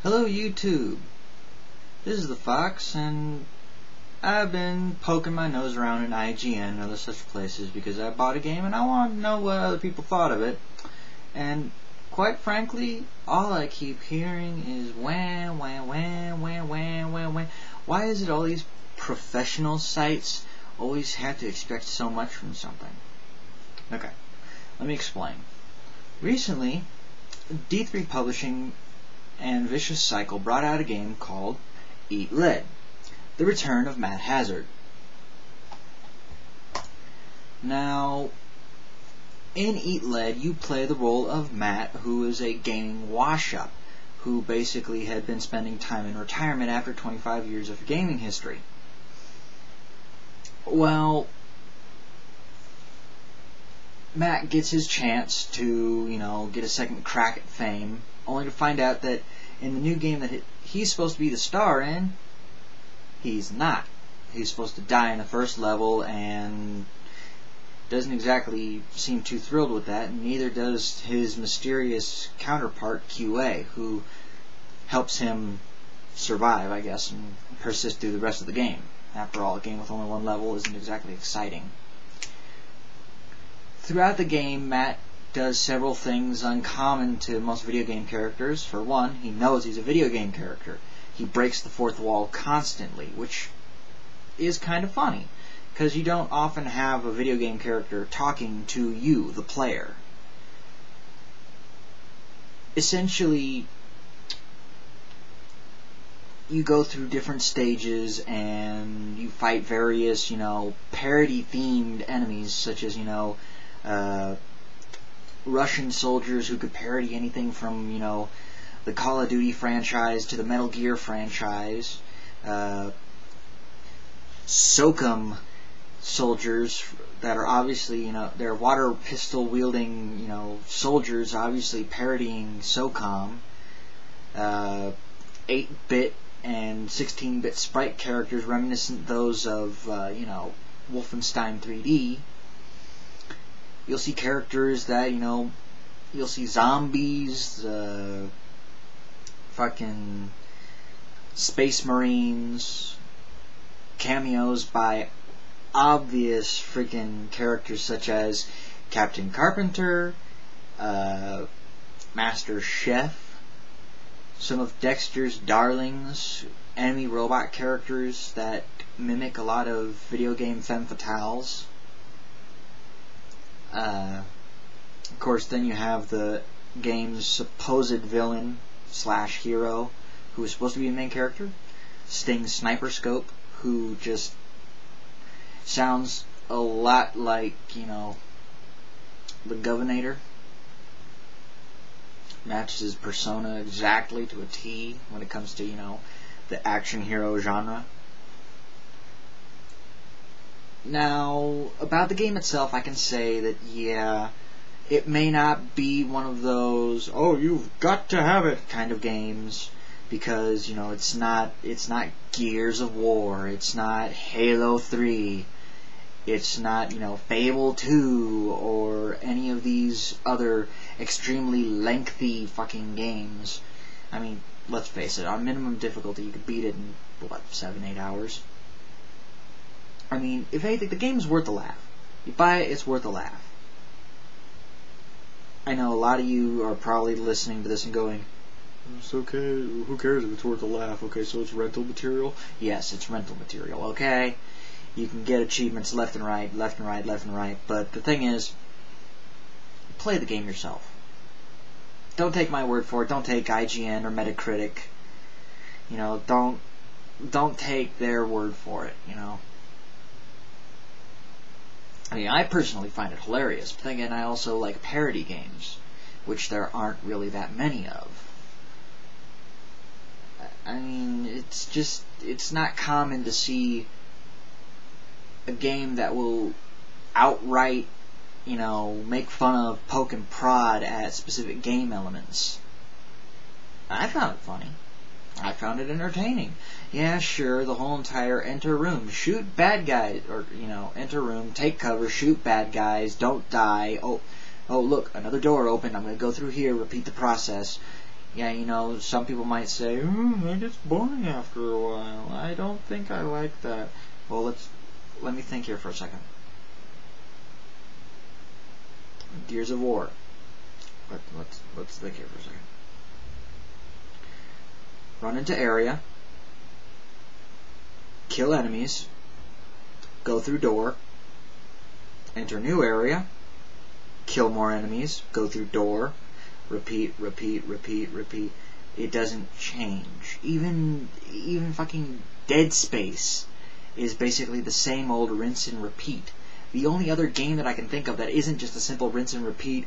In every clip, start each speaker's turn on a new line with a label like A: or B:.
A: Hello YouTube, this is the Fox, and I've been poking my nose around in IGN and other such places because I bought a game and I want to know what other people thought of it. And quite frankly, all I keep hearing is wah, wah, wah, wah, wah, wah, wah. Why is it all these professional sites always have to expect so much from something? Okay, let me explain. Recently, D3 Publishing and Vicious Cycle brought out a game called Eat Lead: The Return of Matt Hazard. Now, in Eat Lead, you play the role of Matt, who is a gaming wash-up, who basically had been spending time in retirement after 25 years of gaming history. Well, Matt gets his chance to, get a second crack at fame, only to find out that in the new game that he's supposed to be the star in, he's not. He's supposed to die in the first level and doesn't exactly seem too thrilled with that, and neither does his mysterious counterpart QA, who helps him survive, I guess, and persist through the rest of the game. After all, a game with only one level isn't exactly exciting. Throughout the game, Matt does several things uncommon to most video game characters. For one, he knows he's a video game character. He breaks the fourth wall constantly, which is kind of funny, because you don't often have a video game character talking to you, the player. Essentially, you go through different stages and you fight various, parody-themed enemies, such as, Russian soldiers who could parody anything from, the Call of Duty franchise to the Metal Gear franchise. SOCOM soldiers that are obviously, they're water pistol wielding, soldiers obviously parodying SOCOM. 8-bit and 16-bit sprite characters reminiscent those of, Wolfenstein 3D. You'll see characters that, you'll see zombies, fucking Space Marines, cameos by obvious freaking characters such as Captain Carpenter, Master Chef, some of Dexter's darlings, enemy robot characters that mimic a lot of video game femme fatales. Of course, then you have the game's supposed villain / hero, who is supposed to be the main character, Sting's Sniper Scope, who just sounds a lot like, the Governator. Matches his persona exactly to a T when it comes to, the action hero genre. Now, about the game itself, I can say that, yeah, it may not be one of those, oh, you've got to have it kind of games, because, it's not Gears of War, it's not Halo 3, it's not, Fable 2, or any of these other extremely lengthy fucking games. I mean, let's face it, on minimum difficulty, you could beat it in, 7-8 hours? I mean, if anything, the game's worth a laugh. You buy it, it's worth a laugh. I know a lot of you are probably listening to this and going, it's okay, who cares if it's worth a laugh? Okay, so it's rental material? Yes, it's rental material, okay? You can get achievements left and right, left and right, left and right, but the thing is, play the game yourself. Don't take my word for it, don't take IGN or Metacritic. Don't take their word for it, I mean, I personally find it hilarious, but then again, I also like parody games, which there aren't really that many of. I mean, it's not common to see a game that will outright, make fun of, poke and prod at specific game elements. I found it funny. I found it entertaining. Yeah, sure, the whole entire enter room, shoot bad guys, or, enter room, take cover, shoot bad guys, don't die, oh look, another door opened, I'm going to go through here, repeat the process. Yeah, you know, some people might say, it gets boring after a while. I don't think I like that. Well, let me think here for a second. Gears of War. Let's think here for a second. Run into area, kill enemies, go through door, enter new area, kill more enemies, go through door, repeat, repeat, repeat, repeat. It doesn't change. Even fucking Dead Space is basically the same old rinse and repeat. The only other game that I can think of that isn't just a simple rinse and repeat,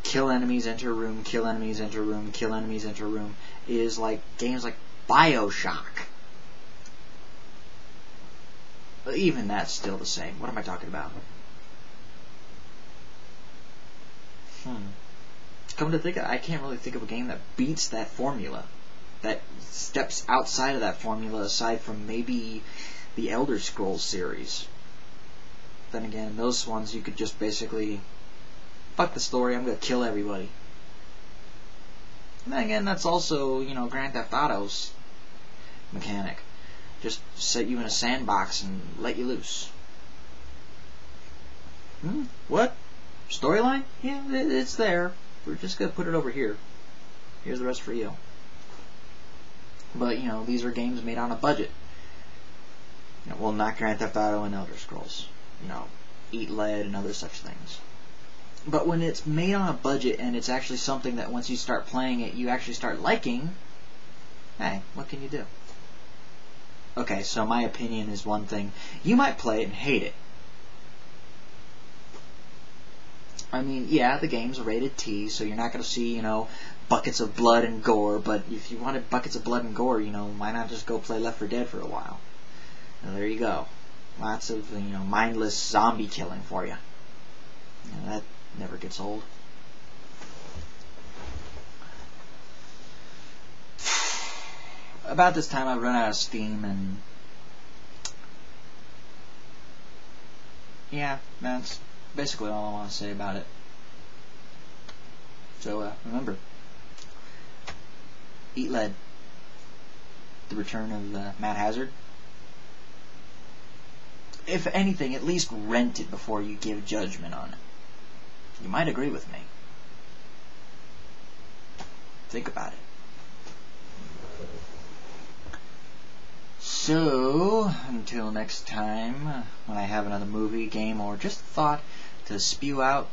A: kill enemies, enter room, kill enemies, enter room, kill enemies, enter room, is like games like BioShock. But even that's still the same. What am I talking about? Come to think of it, I can't really think of a game that beats that formula, that steps outside of that formula, aside from maybe the Elder Scrolls series. Then again, those ones you could just basically, fuck the story, I'm gonna kill everybody. And then again, that's also, you know, Grand Theft Auto's mechanic. Just set you in a sandbox and let you loose. What? Storyline? Yeah, it's there. We're just gonna put it over here. Here's the rest for you. But, you know, these are games made on a budget. You know, well, not Grand Theft Auto and Elder Scrolls. You know, Eat Lead and other such things. But when it's made on a budget and it's actually something that once you start playing it, you actually start liking, hey, what can you do? Okay, so my opinion is one thing. You might play it and hate it. I mean, yeah, the game's rated T, so you're not going to see, you know, buckets of blood and gore, but if you wanted buckets of blood and gore, you know, why not just go play Left 4 Dead for a while? Now, there you go. Lots of, you know, mindless zombie killing for you. And that never gets old. About this time I've run out of steam, and yeah, that's basically all I want to say about it. So remember, Eat Lead. The return of Matt Hazard. If anything, at least rent it before you give judgment on it. You might agree with me. Think about it. So, until next time, when I have another movie, game, or just thought to spew out,